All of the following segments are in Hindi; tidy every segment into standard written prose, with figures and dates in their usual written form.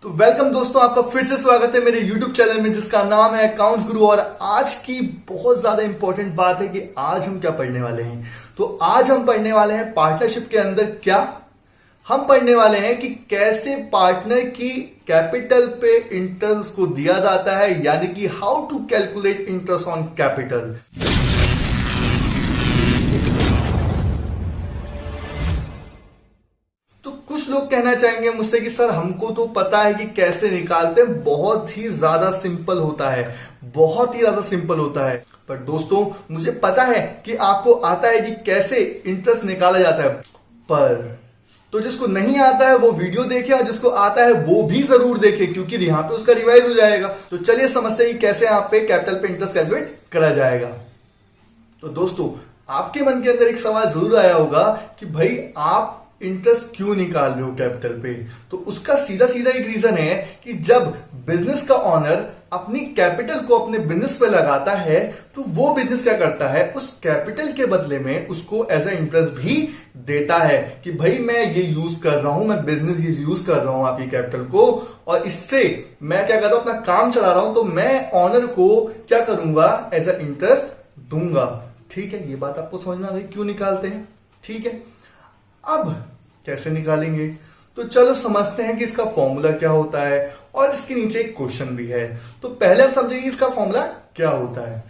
तो वेलकम दोस्तों, आपका फिर से स्वागत है मेरे YouTube चैनल में जिसका नाम है अकाउंट्स गुरु। और आज की बहुत ज्यादा इंपॉर्टेंट बात है कि आज हम क्या पढ़ने वाले हैं। तो आज हम पढ़ने वाले हैं पार्टनरशिप के अंदर क्या हम पढ़ने वाले हैं कि कैसे पार्टनर की कैपिटल पे इंटरेस्ट को दिया जाता है, यानी कि how to calculate interest on capital. तो कुछ लोग कहना चाहेंगे मुझसे कि सर हमको तो पता है कि कैसे निकालते हैं, बहुत ही ज्यादा सिंपल होता है, बहुत ही ज्यादा सिंपल होता है। पर दोस्तों मुझे पता है कि आपको आता है कि कैसे इंटरेस्ट निकाला जाता है, पर तो जिसको नहीं आता है वो वीडियो देखे और जिसको आता है वो भी जरूर देखे, क्योंकि यहाँ पे उसका रिवाइज हो जाएगा। तो चलिए समझते हैं कि कैसे यहाँ पे कैपिटल पे इंटरेस्ट कैलकुलेट करा जाएगा। तो दोस्तों आपके मन के अंदर एक सवाल जरूर आया होगा कि भाई आप इंटरेस्ट क्यों निकाल रहे हो कैपिटल पे। तो उसका सीधा सीधा एक रीजन है कि जब बिजनेस का ऑनर अपनी कैपिटल को अपने बिजनेस पे लगाता है तो वो बिजनेस क्या करता है, उस कैपिटल के बदले में उसको एज ए इंटरेस्ट भी देता है कि भाई मैं ये यूज कर रहा हूं, मैं बिजनेस ये यूज कर रहा हूं आपकी कैपिटल को, और इससे मैं क्या कर रहा हूं, अपना काम चला रहा हूं, तो मैं ऑनर को क्या करूंगा, एज ए इंटरेस्ट दूंगा। ठीक है, ये बात आपको समझ में आ गई क्यों निकालते हैं। ठीक है, अब कैसे निकालेंगे तो चलो समझते हैं कि इसका फॉर्मूला क्या होता है, और इसके नीचे एक क्वेश्चन भी है। तो पहले हम समझेंगे इसका फॉर्मूला क्या होता है।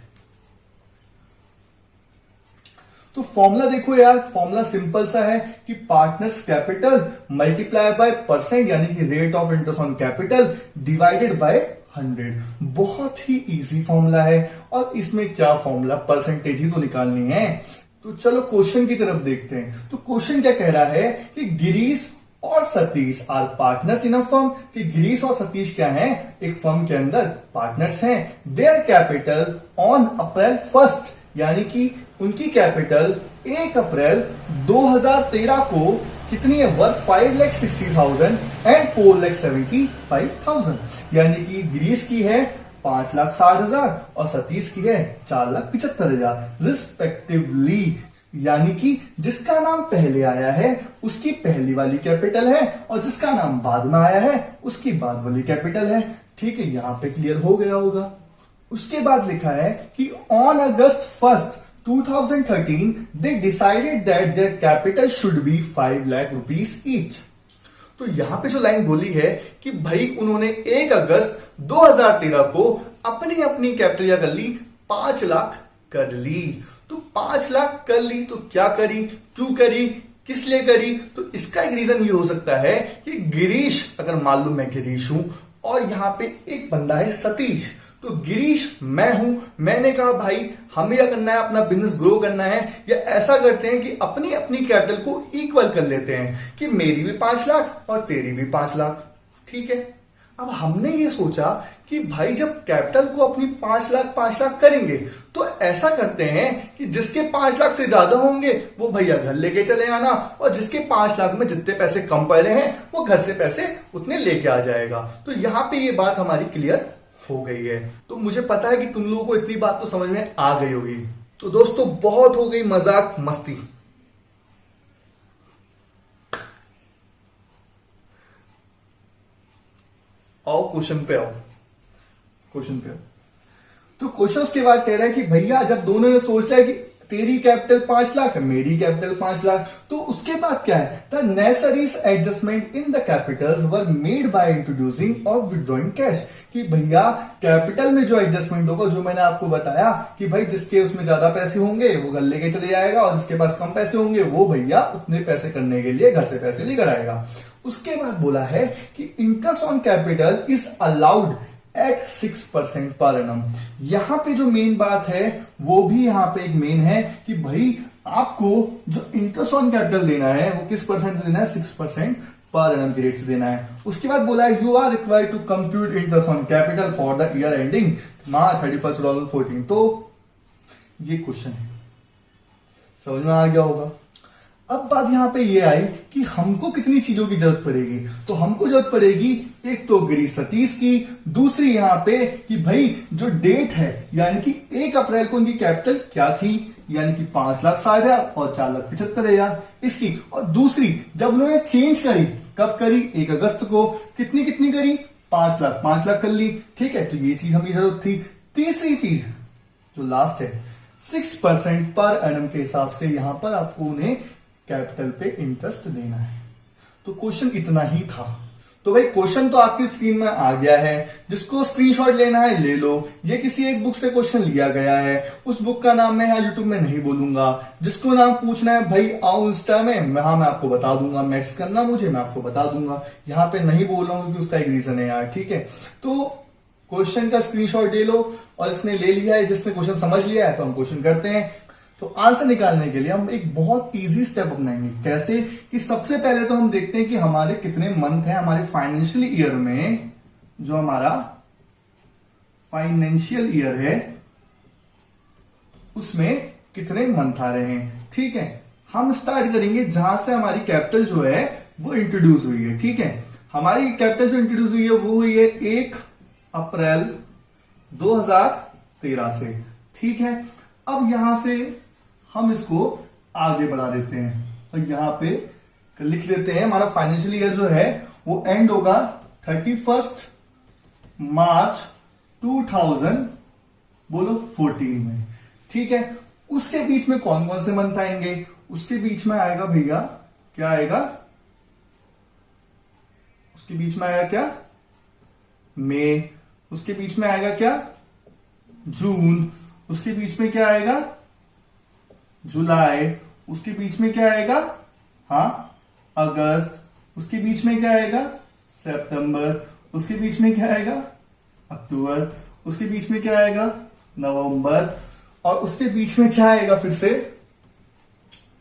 तो फॉर्मूला देखो यार, फॉर्मूला सिंपल सा है कि partners capital multiply by percent, यानी कि rate of interest on capital divided by 100। बहुत ही इजी फॉर्मूला है, और इसमें क्या फॉर्मूला, परसेंटेज ही तो निकालनी है। तो चलो क्वेश्चन की तरफ देखते हैं। तो क्वेश्चन क्या कह रहा है कि गिरीश और Satish are partners in a firm, कि गिरीश और सतीश क्या हैं, एक फर्म के अंदर पार्टनर्स हैं। देयर कैपिटल ऑन अप्रैल 1, यानी कि उनकी कैपिटल 1 अप्रैल 2013 को कितनी है, वर्थ 5,60,000 एंड 4,75,000, यानी कि गिरीश की है 5,60,000 और सतीश की है 4,75,000 रिस्पेक्टिवली। यानी कि जिसका नाम पहले आया है उसकी पहली वाली कैपिटल है, और जिसका नाम बाद में आया है उसकी बाद वाली कैपिटल है। ठीक है, यहां पे क्लियर हो गया होगा। उसके बाद लिखा है कि on August 1, 2013 they decided that their capital should be 5 lakh rupees each. तो यहां पे जो लाइन बोली है कि भाई उन्होंने 1 अगस्त 2013 को अपनी अपनी कैपिटल क्या कर ली, 5 लाख कर ली। तो 5 लाख कर ली तो क्या करी, क्यों करी, किस लिए करी। तो इसका एक रीजन ये हो सकता है कि गिरीश, अगर मान लो मैं गिरीश हूं और यहां पे एक बंदा है सतीश, तो गिरीश मैं हूं, मैंने कहा भाई हमें क्या करना है, अपना बिजनेस ग्रो करना है, या ऐसा करते हैं कि अपनी अपनी कैपिटल को इक्वल कर लेते हैं कि मेरी भी 5 लाख और तेरी भी 5 लाख। ठीक है, अब हमने ये सोचा कि भाई जब कैपिटल को अपनी 5 लाख करेंगे तो ऐसा करते हैं कि जिसके 5 लाख से ज्यादा होंगे वो भैया घर लेके चले आना, और जिसके 5 लाख में जितने पैसे कम पड़े हैं वो घर से पैसे उतने लेके आ जाएगा। तो यहां पे ये बात हमारी क्लियर हो गई है। तो मुझे पता है कि तुम लोगों को इतनी बात तो समझ में आ गई होगी। तो दोस्तों बहुत हो गई मजाक मस्ती, आओ क्वेश्चन पे आओ, क्वेश्चन पे आओ। तो क्वेश्चन के बाद कह रहा है कि भैया जब दोनों ने सोच लिया कि तेरी कैपिटल 5 लाख है, मेरी कैपिटल 5 लाख, तो उसके बाद क्या है, the necessary adjustment in the Capitals were made by introducing और विड्रॉइंग कैश। कि भैया कैपिटल में जो एडजस्टमेंट होगा, जो मैंने आपको बताया कि भाई जिसके उसमें ज्यादा पैसे होंगे वो घर लेके चले जाएगा, और जिसके पास कम पैसे होंगे वो भैया उतने पैसे करने के लिए घर से पैसे लेकर आएगा। उसके बाद बोला है कि interest on capital is allowed at 6% per annum. यहां पे जो मेन बात है वो भी यहां पे एक मेन है कि भाई आपको जो इंटरेस्ट ऑन कैपिटल देना है वो किस परसेंट से देना है, 6% पर एनम के रेट से देना है। उसके बाद बोला है you are required to compute interest on capital for the year ending March 31, 2014। तो ये क्वेश्चन है, समझ में आ गया होगा। अब बात यहां पे ये आई कि हमको कितनी चीजों की जरूरत पड़ेगी। तो हमको जरूरत पड़ेगी एक तो गिरीश सतीश की, दूसरी यहां पे कि भाई जो डेट है, यानी कि 1 अप्रैल को उनकी कैपिटल क्या थी, यानी कि 5,60,000 और 4,75,000 इसकी, और दूसरी जब उन्होंने चेंज करी कब करी? 1 अगस्त को। कितनी कितनी करी? 5 लाख। 5 लाख कर ली, ठीक है। तो ये चीज हमें जरूरत थी। तीसरी चीज जो लास्ट है, 6% पर एनम के हिसाब से यहां पर आपको उन्हें कैपिटल पे इंटरेस्ट देना है। तो क्वेश्चन इतना ही था। तो भाई क्वेश्चन तो आपकी स्क्रीन में आ गया है, जिसको स्क्रीनशॉट लेना है ले लो। ये किसी एक बुक से क्वेश्चन लिया गया है, उस बुक का नाम मैं यहाँ यूट्यूब में नहीं बोलूंगा। जिसको नाम पूछना है भाई आओ इंस्टा में, हाँ मैं आपको बता दूंगा, मैसेज करना मुझे, मैं आपको बता दूंगा। यहाँ पे नहीं बोल रहा हूँ क्योंकि उसका एक रीजन है यार, ठीक है। तो क्वेश्चन का स्क्रीनशॉट ले लो, और इसने ले लिया है, जिसने क्वेश्चन समझ लिया है तो हम क्वेश्चन करते हैं। तो आंसर निकालने के लिए हम एक बहुत इजी स्टेप अपनाएंगे। कैसे? कि सबसे पहले तो हम देखते हैं कि हमारे कितने मंथ हैं हमारे फाइनेंशियल ईयर में। जो हमारा फाइनेंशियल ईयर है उसमें कितने मंथ आ रहे हैं, ठीक है। हम स्टार्ट करेंगे जहां से हमारी कैपिटल जो है वो इंट्रोड्यूस हुई है, ठीक है। हमारी कैपिटल जो इंट्रोड्यूस हुई है वो हुई है 1 अप्रैल 2013 से, ठीक है। अब यहां से हम इसको आगे बढ़ा देते हैं और यहां पे लिख देते हैं हमारा फाइनेंशियल ईयर जो है वो एंड होगा 31 मार्च 2014 में, ठीक है। उसके बीच में कौन कौन से मंथ आएंगे? उसके बीच में आएगा भैया, क्या आएगा? उसके बीच में आएगा क्या? मई। उसके बीच में आएगा क्या? जून। उसके बीच में क्या आएगा? जुलाई। उसके बीच में क्या आएगा? हाँ, अगस्त। उसके बीच में क्या आएगा? सितंबर। उसके बीच में क्या आएगा? अक्टूबर। उसके बीच में क्या आएगा? नवंबर। और उसके बीच में क्या आएगा? फिर से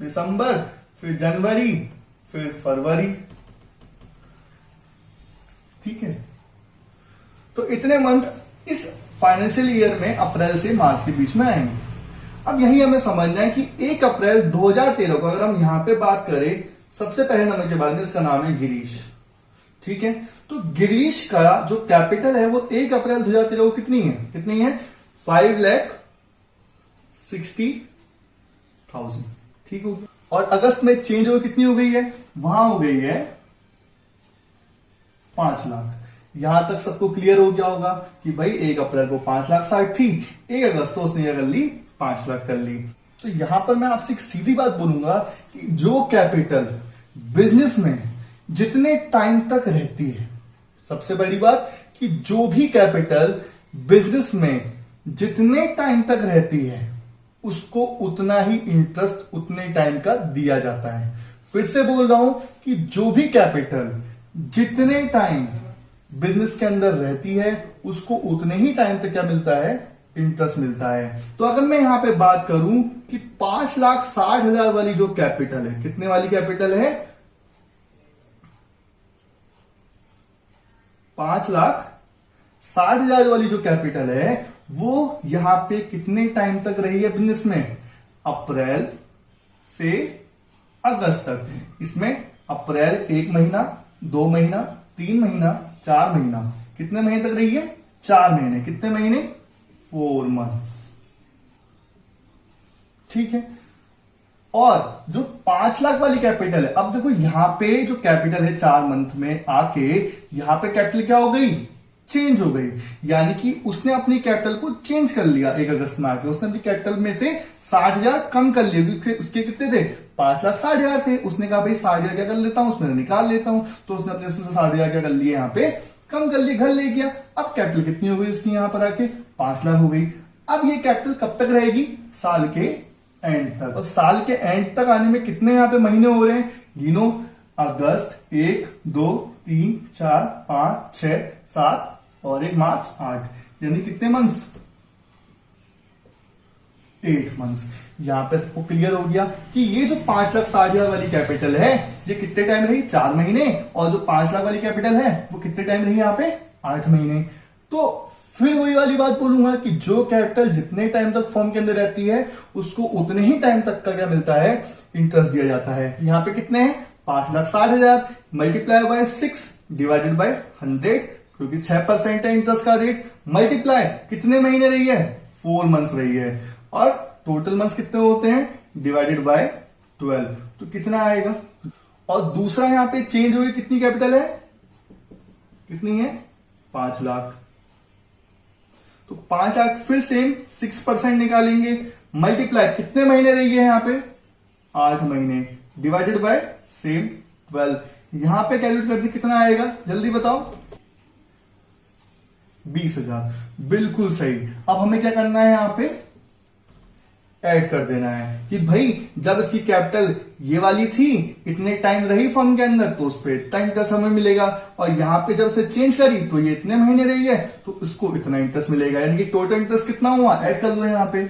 दिसंबर, फिर जनवरी, फिर फरवरी, ठीक है। तो इतने मंथ इस फाइनेंशियल ईयर में अप्रैल से मार्च के बीच में आएंगे। अब यही हमें समझना है कि 1 अप्रैल 2013 को अगर हम यहां पे बात करें, सबसे पहले नंबर के बाद में इसका नाम है गिरीश, ठीक है। तो गिरीश का जो कैपिटल है वो 1 अप्रैल 2013 को कितनी है? 5,60,000, ठीक हो। और अगस्त में चेंज हो कितनी हो गई है? वहां हो गई है 5 लाख। यहां तक सबको क्लियर हो गया होगा कि भाई 1 अप्रैल को 5,60,000 थी, 1 अगस्त को उसने कर ली 5 लाख कर ली। तो यहां पर मैं आपसे एक सीधी बात बोलूंगा कि जो कैपिटल बिजनेस में जितने टाइम तक रहती है, सबसे बड़ी बात कि जो भी कैपिटल बिजनेस में जितने टाइम तक रहती है उसको उतना ही इंटरेस्ट उतने टाइम का दिया जाता है। फिर से बोल रहा हूं कि जो भी कैपिटल जितने टाइम बिजनेस के अंदर रहती है उसको उतने ही टाइम तक क्या मिलता है? इंटरेस्ट मिलता है। तो अगर मैं यहां पे बात करूं कि 5,60,000 वाली जो कैपिटल है, कितने वाली कैपिटल है? 5,60,000 वाली जो कैपिटल है वो यहां पे कितने टाइम तक रही है बिजनेस में? अप्रैल से अगस्त तक। इसमें अप्रैल 1 महीना, 2 महीना, 3 महीना, 4 महीना, कितने महीने तक रही है? 4 महीने। कितने महीने? 4 मंथ्स, ठीक है। और जो 5 लाख वाली कैपिटल है, अब देखो यहां पे जो कैपिटल है 4 मंथ में आके यहां पे कैपिटल क्या हो गई? चेंज हो गई। यानी कि उसने अपनी कैपिटल को चेंज कर लिया 1 अगस्त में आके। उसने अपनी कैपिटल में से 60,000 कम कर लिए। उसके कितने थे? 5,60,000 थे। उसने कहा भाई 60,000 क्या कर लेता हूं, उसमें निकाल लेता हूं। तो उसने अपने उसमें से 60,000 क्या कर लिए? यहाँ पे कम कर लिए, घर ले गया। अब कैपिटल कितनी हो गई इसकी? यहां पर आके 5 लाख हो गई। अब ये कैपिटल कब तक रहेगी? साल के एंड तक। और साल के एंड तक आने में कितने यहां पे महीने हो रहे हैं? गिनो। अगस्त 1, 2, 3, 4, 5, 6, 7 और 1 मार्च 8, यानी कितने मंथ्स? 8 मंथ्स। यहां पे सबको क्लियर हो गया कि ये जो 5,60,000 वाली कैपिटल है ये कितने टाइम रही? 4 महीने। और जो 5 लाख वाली कैपिटल है वो कितने टाइम रही? यहाँ पे 8 महीने। तो फिर वही वाली बात बोलूंगा कि जो कैपिटल जितने टाइम तक फर्म के अंदर रहती है उसको उतने ही टाइम तक का क्या मिलता है? इंटरेस्ट दिया जाता है। यहाँ पे कितने हैं? 5,60,000 मल्टीप्लाई बाय 6 डिवाइडेड बाय 100, क्योंकि 6% है इंटरेस्ट का रेट। मल्टीप्लाई कितने महीने रही है? 4 मंथ्स रही है। और टोटल मंथ्स कितने होते हैं? Divided by 12। तो कितना आएगा? और दूसरा यहां पे चेंज हुई कितनी कैपिटल है, कितनी है 5 लाख। तो 5 लाख फिर सेम 6% निकालेंगे, मल्टीप्लाई कितने महीने रही है यहां पे 8 महीने, डिवाइडेड बाय सेम 12। यहां पे कैलकुलेट करके कितना आएगा जल्दी बताओ, 20,000। बिल्कुल सही। अब हमें क्या करना है, यहां पे ऐड कर देना है कि भाई जब इसकी कैपिटल ये वाली थी, इतने टाइम रही फर्म के अंदर, तो उस पर इतना इंटरेस्ट हमें मिलेगा, और यहां पे जब से चेंज करी तो ये इतने महीने रही है तो इसको इतना इंटरेस्ट मिलेगा, यानी कि टोटल इंटरेस्ट कितना हुआ, ऐड कर लो यहां पे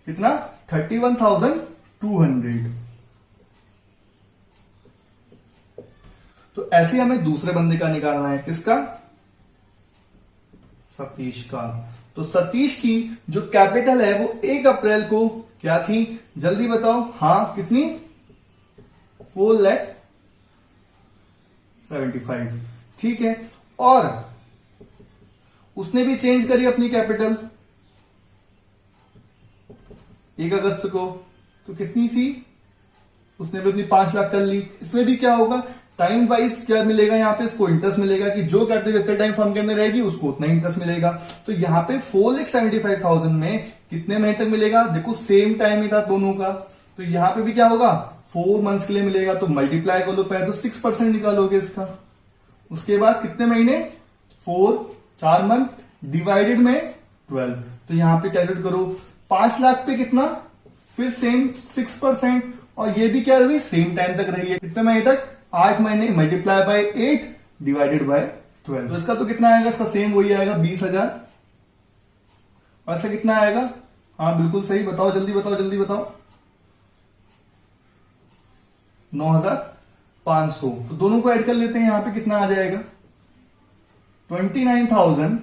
कितना 31,200। तो ऐसे हमें दूसरे बंदे का निकालना है, किसका, सतीश का। तो सतीश की जो कैपिटल है वो 1 अप्रैल को क्या थी जल्दी बताओ, हाँ कितनी 4,75,000, ठीक है। और उसने भी चेंज करी अपनी कैपिटल 1 अगस्त को, तो कितनी थी, उसने भी अपनी 5 लाख कर ली। इसमें भी क्या होगा, टाइम वाइज क्या मिलेगा, यहाँ पे इसको इंटरेस्ट मिलेगा कि जो कैपिटल जितने टाइम फर्म के अंदर रहेगी उसको उतना इंटरेस्ट मिलेगा। तो यहाँ पे 4,75,000 में कितने महीने तक मिलेगा, देखो सेम टाइम ही था दोनों का, तो यहाँ पे भी क्या होगा 4 मंथ्स के लिए मिलेगा। तो मल्टीप्लाई कर लो, पहले तो 6% निकालोगे इसका, उसके बाद कितने महीने 4 मंथ डिवाइडेड में 12। तो यहाँ पे कैलकुलेट करो 5 लाख पे कितना, फिर सेम 6%, और ये भी क्या रही सेम टाइम तक रही है, कितने महीने तक 8 महीने, मल्टीप्लाई बाय 8 डिवाइडेड बाय 12। तो इसका तो कितना आएगा, इसका सेम वही आएगा 20,000। और इसका कितना आएगा, हाँ बिल्कुल सही, बताओ जल्दी बताओ जल्दी बताओ, 9,500। तो दोनों को ऐड कर लेते हैं, यहां पे कितना आ जाएगा 29,500।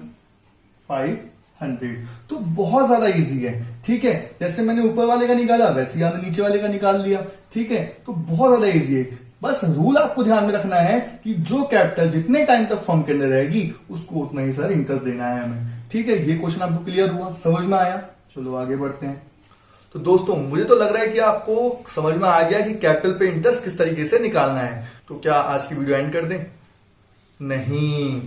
तो बहुत ज्यादा इजी है, ठीक है। जैसे मैंने ऊपर वाले का निकाला वैसे ही हमने नीचे वाले का निकाल लिया, ठीक है। तो बहुत ज्यादा इजी है, बस रूल आपको ध्यान में रखना है कि जो कैपिटल जितने टाइम तक फर्म के अंदर रहेगी उसको उतना ही सर इंटरेस्ट देना है हमें, ठीक है। ये क्वेश्चन आपको क्लियर हुआ, समझ में आया, चलो आगे बढ़ते हैं। तो दोस्तों मुझे तो लग रहा है कि आपको समझ में आ गया कि कैपिटल पे इंटरेस्ट किस तरीके से निकालना है। तो क्या आज की वीडियो एंड कर दें, नहीं,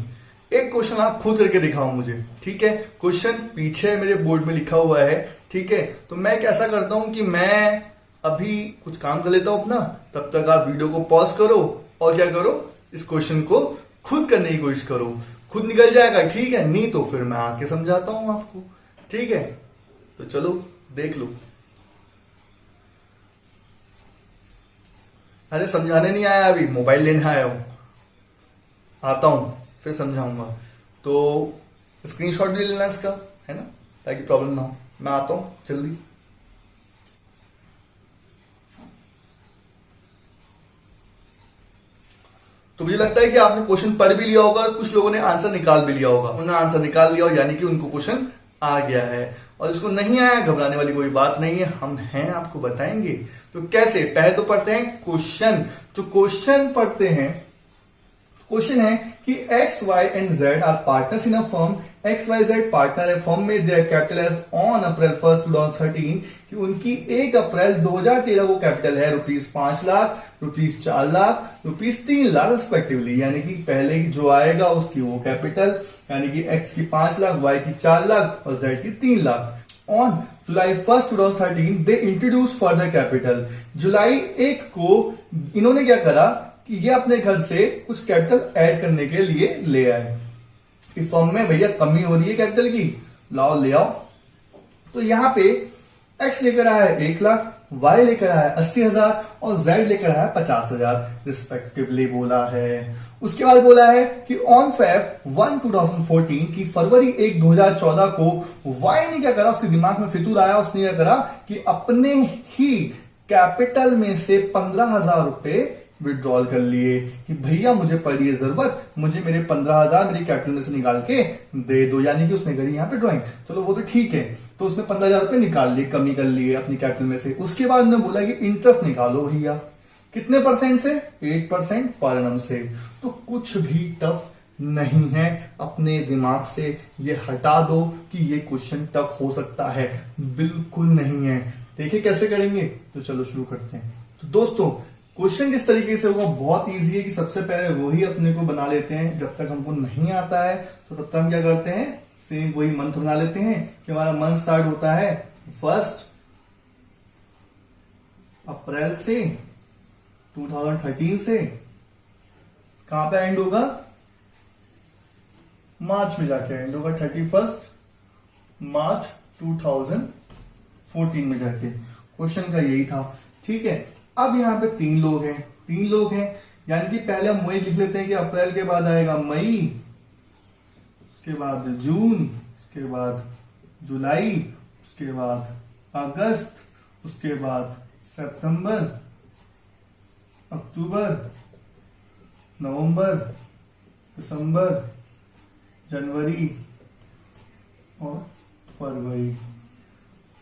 एक क्वेश्चन आप खुद करके दिखाओ मुझे, ठीक है। क्वेश्चन पीछे मेरे बोर्ड में लिखा हुआ है, ठीक है। तो मैं कैसा करता हूं कि मैं अभी कुछ काम कर लेता हूं अपना, तब तक आप वीडियो को पॉज करो और क्या करो, इस क्वेश्चन को खुद करने की कोशिश करो, खुद निकल जाएगा, ठीक है। नहीं तो फिर मैं आके समझाता हूं आपको, ठीक है। तो चलो देख लो। अरे समझाने नहीं आया, अभी मोबाइल लेने आया हूं, आता हूं फिर समझाऊंगा। तो स्क्रीनशॉट भी लेना इसका, है ना, ताकि प्रॉब्लम ना हो। मैं आता हूं जल्दी। तो मुझे लगता है कि आपने क्वेश्चन पढ़ भी लिया होगा और कुछ लोगों ने आंसर निकाल भी लिया होगा। उन्होंने आंसर निकाल लिया, यानी कि उनको क्वेश्चन आ गया है। और जिसको नहीं आया, घबराने वाली कोई बात नहीं है, हम हैं, आपको बताएंगे। तो कैसे, पहले तो पढ़ते हैं क्वेश्चन। तो क्वेश्चन पढ़ते हैं, क्वेश्चन है कि X Y and Z are partners in a firm, X Y Z partner है फर्म में, their capital as on April 1, 2013, कि उनकी 1 अप्रैल 2013 को कैपिटल है ₹5 लाख, ₹4 लाख, ₹3 लाख रिस्पेक्टिवली, यानी कि पहले जो आएगा उसकी वो कैपिटल, यानी कि एक्स की 5 लाख, वाई की 4 लाख और जेड की 3 lakh. On July 1, 2013 they introduce further capital. जुलाई 1 को इन्होंने क्या करा कि ये अपने घर से कुछ कैपिटल ऐड करने के लिए ले आए कि फर्म में भैया कमी हो रही है कैपिटल की, लाओ ले आओ। तो यहां पे एक्स लेकर आया है 1 लाख, वाई लेकर आया है 80,000 और जेड लेकर आया है 50,000 रिस्पेक्टिवली बोला है। उसके बाद बोला है कि ऑन Feb 1, 2014 की फरवरी 1, 2014 को वाई ने क्या करा, उसके दिमाग में फितूर आया, उसने क्या करा कि अपने ही कैपिटल में से 15,000 रुपए विड्रॉल कर लिए कि भैया मुझे पड़ी है जरूरत, मुझे मेरे 15,000 मेरी कैपिटल में से निकाल के दे दो, यानी कि उसने करी यहाँ पे ड्राइंग। चलो वो तो ठीक है, तो उसने 15,000 रुपए निकाल लिए, कमी कर लिए अपनी कैपिटल में से। उसके बाद उन्होंने बोला कि इंटरेस्ट निकालो भैया, कितने परसेंट से, 8% पर एनम से। तो कुछ भी टफ नहीं है, अपने दिमाग से ये हटा दो कि ये क्वेश्चन टफ हो सकता है, बिल्कुल नहीं है। देखिए कैसे करेंगे, तो चलो शुरू करते हैं। तो दोस्तों क्वेश्चन किस तरीके से होगा, बहुत इजी है कि सबसे पहले वही अपने को बना लेते हैं। जब तक हमको नहीं आता है तो तब तक हम क्या करते हैं, सेम वही मंथ बना लेते हैं कि हमारा मंथ स्टार्ट होता है 1 अप्रैल से 2013 से, कहां पे एंड होगा, मार्च में जाके एंड होगा 31 मार्च 2014 में जाके। क्वेश्चन का यही था, ठीक है। अब यहाँ पे 3 लोग हैं, यानी कि पहले हम मई लिख लेते हैं कि अप्रैल के बाद आएगा मई, उसके बाद जून, उसके बाद जुलाई, उसके बाद अगस्त, उसके बाद सितंबर, अक्टूबर, नवंबर, दिसंबर, जनवरी और फरवरी,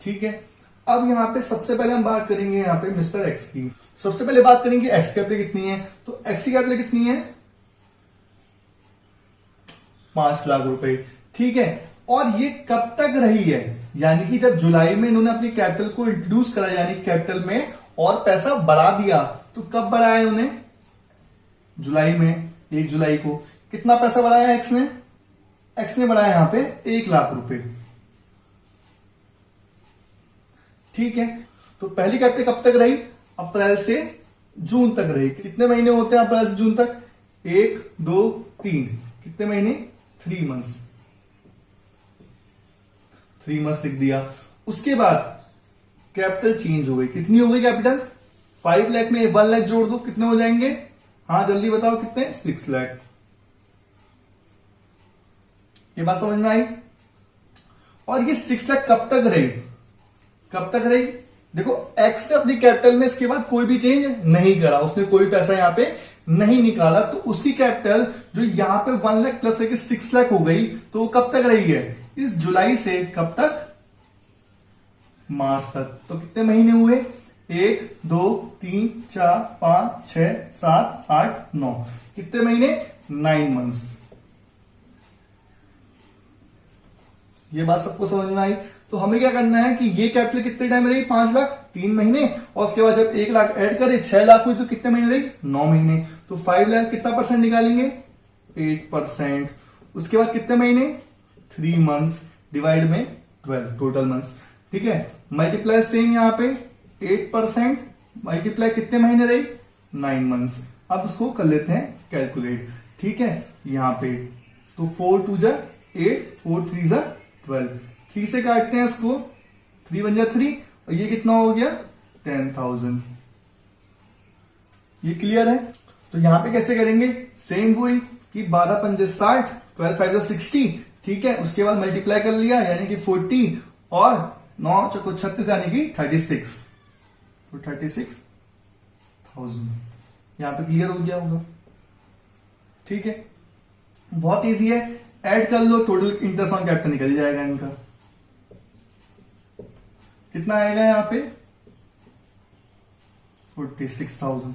ठीक है। अब यहाँ पे सबसे पहले हम बात करेंगे यहाँ पे मिस्टर एक्स की। सबसे पहले बात करेंगे एक्स कैपिटल कितनी है, तो एक्स की कैपिटल कितनी है, 5 लाख रुपए, ठीक है। और ये कब तक रही है, यानी कि जब जुलाई में इन्होंने अपनी कैपिटल को इंट्रोड्यूस करा, यानी कैपिटल में और पैसा बढ़ा दिया, तो कब बढ़ाया उन्हें, जुलाई में, 1 जुलाई को। कितना पैसा बढ़ाया एक्स ने बढ़ाया यहां पे 1 लाख रुपए, ठीक है। तो पहली कैपिटल कब तक रही, अप्रैल से जून तक रही। कितने महीने होते हैं अप्रैल से जून तक, 1 2 3, कितने महीने, 3 मंथ्स, 3 मंथ्स लिख दिया। उसके बाद कैपिटल चेंज हो गई, कितनी हो गई कैपिटल, 5 लाख में 1 लाख जोड़ दो, कितने हो जाएंगे, हाँ जल्दी बताओ कितने, 6 लाख। ये बात समझ में आई। और ये 6 लाख कब तक रही, देखो एक्स ने अपनी कैपिटल में इसके बाद कोई भी चेंज नहीं करा, उसने कोई पैसा यहां पे नहीं निकाला, तो उसकी कैपिटल जो यहां पे 1 लाख प्लस लेके 6 लाख हो गई, तो कब तक रही है, इस जुलाई से कब तक, मार्च तक। तो कितने महीने हुए, 1 2 3 4 5 6 7 8 9, कितने महीने, 9 मंथ्स। ये बात सबको समझ में आई। तो हमें क्या करना है कि ये कैपिटल कितने टाइम रही, 5 लाख 3 महीने, और उसके बाद जब 1 लाख ऐड करें 6 लाख हुई, तो कितने महीने रही, 9 महीने। तो 5 लाख कितना परसेंट निकालेंगे, 8%। उसके बाद कितने महीने, 3 मंथ्स डिवाइड में 12 टोटल मंथ्स, ठीक है। मल्टीप्लाई सेम यहाँ पे 8%, मल्टीप्लाई कितने महीने रही, 9 मंथ्स। अब इसको कर लेते हैं कैलकुलेट, ठीक है। यहाँ पे तो 4 2 जा 8, 4 3 जा 12, 3 से काटते हैं इसको, 3 बन जा 3, और ये कितना हो गया, 10,000। ये क्लियर है। तो यहां पे कैसे करेंगे, सेम वही कि 12 पंजे 60, 12 5 जा 60, ठीक है। उसके बाद मल्टीप्लाई कर लिया, यानी कि 40, और 9 चौको 36, यानी कि 36, तो 36,000। यहां पे क्लियर हो गया होगा, ठीक है। बहुत इजी है, ऐड कर लो, टोटल इंटरेस्ट ऑन कैपिटल निकल जाएगा इनका। कितना आएगा यहाँ पे, 46,000।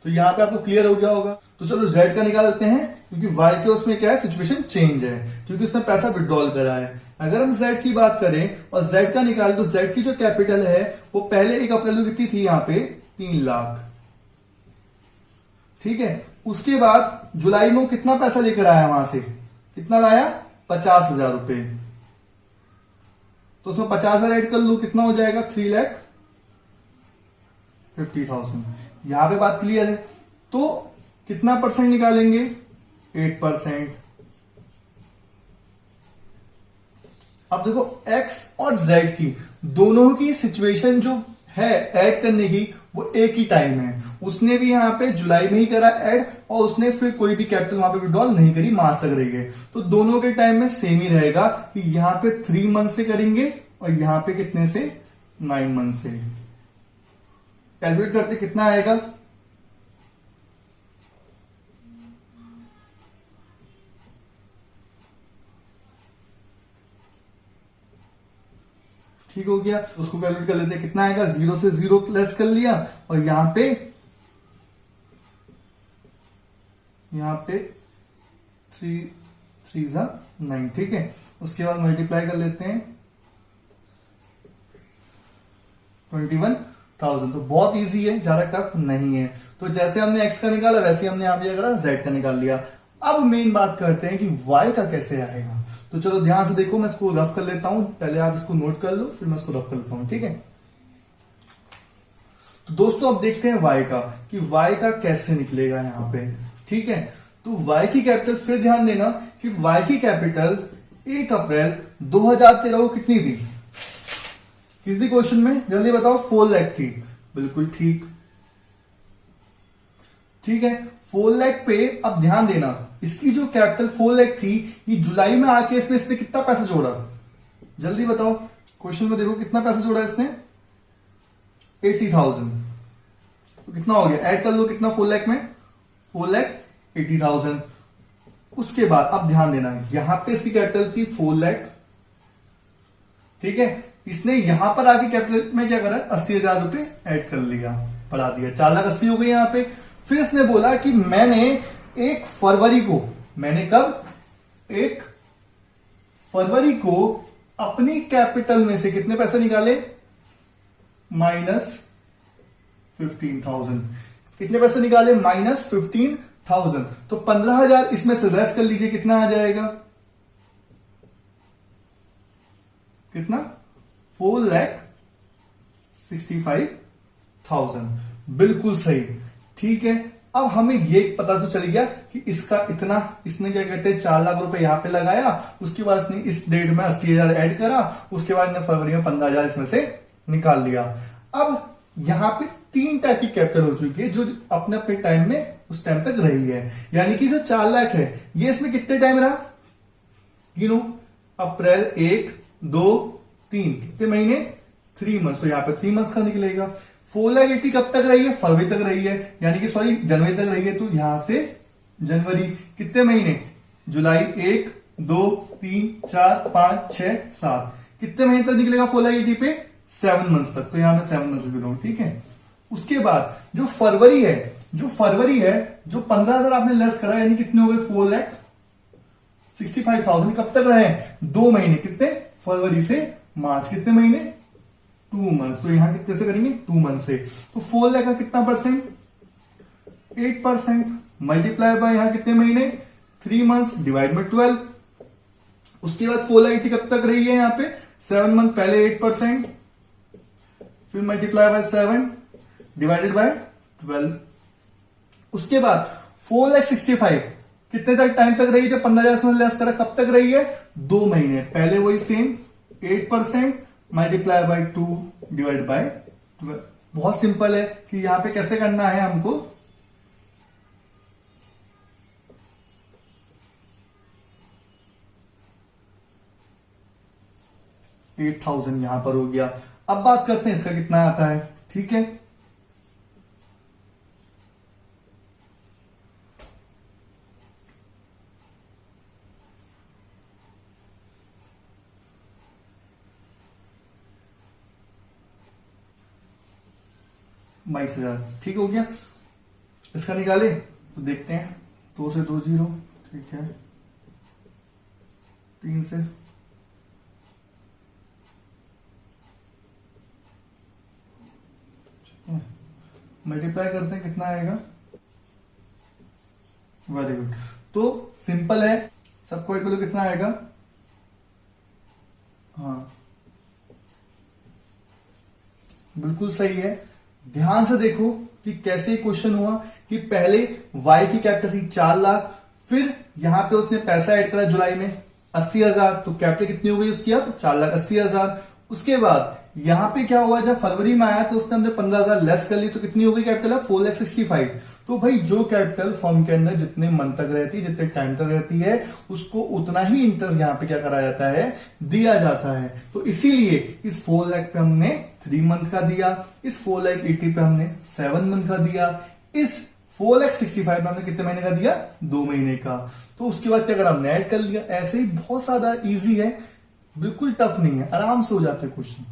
तो यहां पे आपको क्लियर हो गया होगा। तो चलो जेड का निकाल लेते हैं, क्योंकि वाई के उसमें क्या है, सिचुएशन चेंज है, क्योंकि उसने पैसा विड्रॉल करा है। अगर हम जेड की बात करें और जेड का निकालें, तो जेड की जो कैपिटल है वो पहले 1 अप्रैल को कितनी थी, यहाँ पे 3 लाख, ठीक है। उसके बाद जुलाई में वो कितना पैसा लेकर आया, वहां से कितना लाया, 50,000 रुपए। तो उसमें 50,000 ऐड कर लो, कितना हो जाएगा, 3,50,000। यहां पे बात क्लियर है। तो कितना परसेंट निकालेंगे, 8%। अब देखो एक्स और जेड की दोनों की सिचुएशन जो है ऐड करने की, वो एक ही टाइम है। उसने भी यहां पे जुलाई में ही करा ऐड, और उसने फिर कोई भी कैपिटल वहां पे विड्रॉल नहीं करी, मार्च तक रह गए। तो दोनों के टाइम में सेम ही रहेगा कि यहां पे 3 मंथ से करेंगे, और यहां पे कितने से, 9 मंथ से। कैलकुलेट करते कितना आएगा, ठीक हो गया। उसको कैलकुलेट कर लेते हैं, कितना आएगा, 0 से 0 लेस कर लिया, और यहां पे 3 3 जा 9, ठीक है। उसके बाद मल्टीप्लाई कर लेते हैं, 21,000। तो बहुत इजी है, ज्यादा टफ नहीं है। तो जैसे हमने x का निकाला वैसे हमने यहाँ पे करा z का निकाल लिया। अब मेन बात करते हैं कि y का कैसे आएगा। तो चलो ध्यान से देखो, मैं इसको रफ कर लेता हूं, पहले आप इसको नोट कर लो फिर मैं इसको रफ कर लेता हूं, ठीक है। तो दोस्तों अब देखते हैं y का कि y का कैसे निकलेगा यहाँ पे, ठीक है। तो y की कैपिटल, फिर ध्यान देना कि y की कैपिटल 1 अप्रैल 2013 को कितनी थी, किसी क्वेश्चन में जल्दी बताओ, 4 लाख थी। बिल्कुल ठीक, ठीक है। 4 लाख पे अब ध्यान देना, इसकी जो कैपिटल 4 लाख थी, ये जुलाई में आके इसने कितना पैसा जोड़ा, जल्दी बताओ। क्वेश्चन में देखो कितना पैसा जोड़ा इसने, 80,000। तो कितना हो गया, ऐड कर लो कितना 4 लाख में, 4,80,000। उसके बाद अब ध्यान देना, यहां पे इसकी कैपिटल थी 4 लाख, ठीक है। इसने यहां पर आके कैपिटल में क्या करा, 80,000 रुपए ऐड कर लिया, बढ़ा दिया, 4,80,000 हो गई यहां पे। फिर इसने बोला कि मैंने 1 फरवरी को, मैंने कब, 1 फरवरी को अपनी कैपिटल में से कितने पैसे निकाले, -15,000। कितने पैसे निकाले, -15,000। तो 15,000 इसमें से लेस कर लीजिए, कितना आ जाएगा, कितना, 4,65,000। बिल्कुल सही, ठीक है। अब हमें ये पता तो चल गया कि इसका इतना, इसने क्या कहते हैं 4 लाख रुपए यहां पे लगाया, उसके बाद इसने इस डेट में 80,000 ऐड करा, उसके बाद इसने फरवरी में 15,000 इसमें से निकाल लिया। अब यहां पे 3 टाइप की कैपिटल हो चुकी है जो अपने अपने टाइम में उस टाइम तक रही है। यानी कि जो 4 लाख है ये इसमें कितने टाइम रहा, गिनो, अप्रैल 1, 2, 3, कितने महीने, 3 मंथ्स। तो यहाँ पे 3 मंथ्स का निकलेगा। 4,80,000 कब तक रही है, फरवरी तक रही है, यानी कि सॉरी जनवरी तक रही है। तो यहां से जनवरी, कितने महीने, जुलाई 1, 2, 3, 4, 5, 6, 7, कितने महीने तक निकलेगा 4,80,000 पे, 7 मंथ्स तक। तो यहां पे 7 मंथ्स गिनो, ठीक है। उसके बाद जो फरवरी है, जो 15,000 आपने लेस करा, यानी कितने हो गए, 4,65,000। कब तक रहे, 2 महीने, कितने, फरवरी से मार्च, कितने महीने, 2 मंथ्स। तो यहां कितने से करेंगे, 2 मंथ से। तो 4 लाख का कितना परसेंट, 8%, मल्टीप्लाई बाय यहां कितने महीने, 3 मंथ्स, डिवाइड में 12। उसके बाद 4,80,000 कब तक रही है यहां पे, 7 मंथ, पहले 8%, फिर मल्टीप्लाई बाय 7 डिवाइडेड बाय 12। उसके बाद 4,65,000 कितने तक टाइम तक रही, जब 15,000 में लेस करा, कब तक रही है, 2 महीने, पहले वही same 8% multiply by 2 divide by 12। बहुत सिंपल है कि यहां पे कैसे करना है हमको, $8,000 यहां पर हो गया। अब बात करते हैं इसका कितना आता है, ठीक है। $22,000, ठीक हो गया। इसका निकाले तो देखते हैं, 2 से 2 0, ठीक है, 3 से, मल्टीप्लाई करते हैं, कितना आएगा, वेरी गुड। तो सिंपल है, सबको इक्वल कितना आएगा, हाँ बिल्कुल सही है। ध्यान से देखो कि कैसे क्वेश्चन हुआ कि पहले y की कैपिटल थी 4 लाख, फिर यहां पे उसने पैसा ऐड करा जुलाई में 80,000, तो कैपिटल कितनी हो गई उसकी, अब 4,80,000। उसके बाद यहां पे क्या हुआ, जब फरवरी में आया तो उसने हमने 15,000 लेस कर ली, तो कितनी हो गई कैपिटल, 4,65,000। तो भाई जो कैपिटल फर्म के अंदर जितने मंथ तक रहती है, जितने टाइम तक रहती है, उसको उतना ही इंटरेस्ट यहां पे क्या करा जाता है, दिया जाता है। तो इसीलिए इस 4 लाख पे हमने 3 मंथ का दिया, इस 4,80,000 पे हमने 7 मंथ का दिया, इस 4,65,000 पे हमने कितने महीने का दिया, 2 महीने का। तो उसके बाद क्या करा, हमने ऐड कर लिया। ऐसे ही बहुत ज्यादा इजी है, बिल्कुल टफ नहीं है, आराम से हो जाते हैं क्वेश्चन।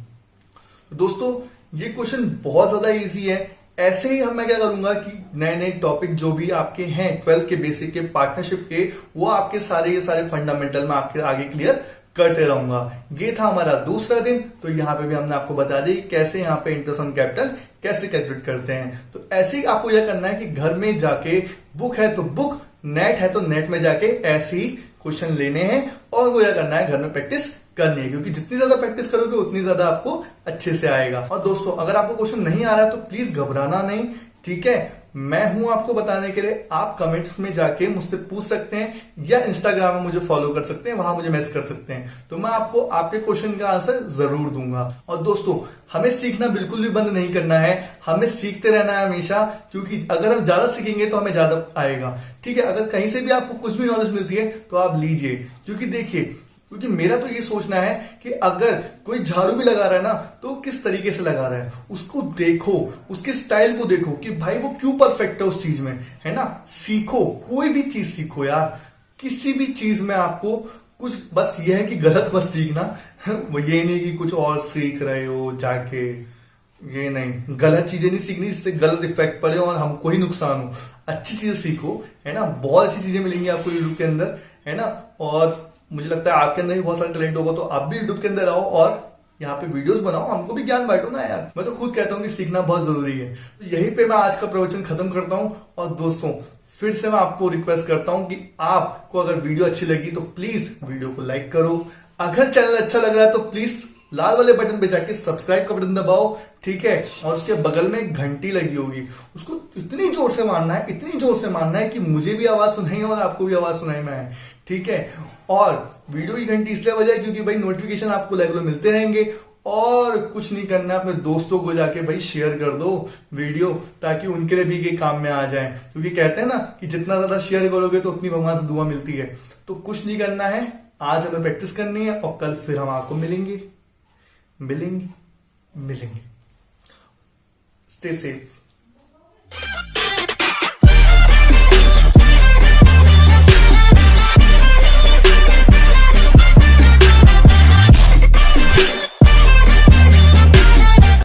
दोस्तों ये क्वेश्चन बहुत ज्यादा इजी है। ऐसे ही मैं क्या करूंगा कि नए नए टॉपिक जो भी आपके हैं 12th के बेसिक के पार्टनरशिप के, वो आपके सारे ये सारे फंडामेंटल में आपके आगे क्लियर करते रहूंगा। ये था हमारा दूसरा दिन। तो यहाँ पे भी हमने आपको बता दी कैसे यहाँ पे इंटरेस्ट ऑन कैपिटल कैसे कैलकुलेट करते हैं। तो ऐसे ही आपको यह करना है कि घर में जाके बुक है तो बुक, नेट है तो नेट में जाके ऐसे ही क्वेश्चन लेने हैं और वो यह करना है घर में प्रैक्टिस करनी है, क्योंकि जितनी ज्यादा प्रैक्टिस करोगे उतनी ज्यादा आपको अच्छे से आएगा। और दोस्तों अगर आपको क्वेश्चन नहीं आ रहा है तो प्लीज घबराना नहीं, ठीक है। मैं हूं आपको बताने के लिए। आप कमेंट्स में जाके मुझसे पूछ सकते हैं या इंस्टाग्राम में मुझे फॉलो कर सकते हैं, वहां मुझे मैसेज कर सकते हैं, तो मैं आपको आपके क्वेश्चन का आंसर जरूर दूंगा। और दोस्तों हमें सीखना बिल्कुल भी बंद नहीं करना है, हमें सीखते रहना है हमेशा, क्योंकि अगर हम ज्यादा सीखेंगे तो हमें ज्यादा आएगा, ठीक है। अगर कहीं से भी आपको कुछ भी नॉलेज मिलती है तो आप लीजिए, क्योंकि देखिए, क्योंकि मेरा तो ये सोचना है कि अगर कोई झाड़ू भी लगा रहा है ना तो किस तरीके से लगा रहा है, उसको देखो, उसके स्टाइल को देखो कि भाई वो क्यों परफेक्ट है उस चीज में, है ना। सीखो, कोई भी चीज सीखो यार, किसी भी चीज में आपको कुछ, बस ये है कि गलत मत सीखना। वो ये नहीं कि कुछ और सीख रहे हो जाके, ये नहीं, गलत चीजें नहीं सीखनी, इससे गलत इफेक्ट पड़े और हमको ही नुकसान हो। अच्छी चीजें सीखो, है ना, बहुत अच्छी चीजें मिलेंगी आपको यूट्यूब के अंदर, है ना। और मुझे लगता है आपके अंदर भी बहुत सारा टैलेंट होगा, तो आप भी यूट्यूब के अंदर आओ और यहाँ पे वीडियोस बनाओ, हमको भी ज्ञान बांटो ना यार। मैं तो खुद कहता हूँ कि सीखना बहुत जरूरी है। तो यहीं पे मैं आज का प्रवचन खत्म करता हूँ। और दोस्तों फिर से मैं आपको रिक्वेस्ट करता हूँ कि आपको अगर वीडियो अच्छी लगी तो प्लीज वीडियो को लाइक करो। अगर चैनल अच्छा लग रहा है तो प्लीज लाल वाले बटन पे जाके सब्सक्राइब का बटन दबाओ, ठीक है। और उसके बगल में एक घंटी लगी होगी, उसको इतनी जोर से मारना है, इतनी जोर से मारना है कि मुझे भी आवाज सुनाई और आपको भी आवाज सुनाई में आए, ठीक है। और वीडियो की घंटी इसलिए बजाए क्योंकि भाई नोटिफिकेशन आपको रेगुलर मिलते रहेंगे। और कुछ नहीं करना, अपने दोस्तों को जाके भाई शेयर कर दो वीडियो, ताकि उनके लिए भी ये काम में आ जाए, क्योंकि कहते हैं ना कि जितना ज्यादा शेयर करोगे तो उतनी भगवान से दुआ मिलती है। तो कुछ नहीं करना है, आज हमें प्रैक्टिस करनी है और कल फिर हम आपको मिलेंगे। Stay safe.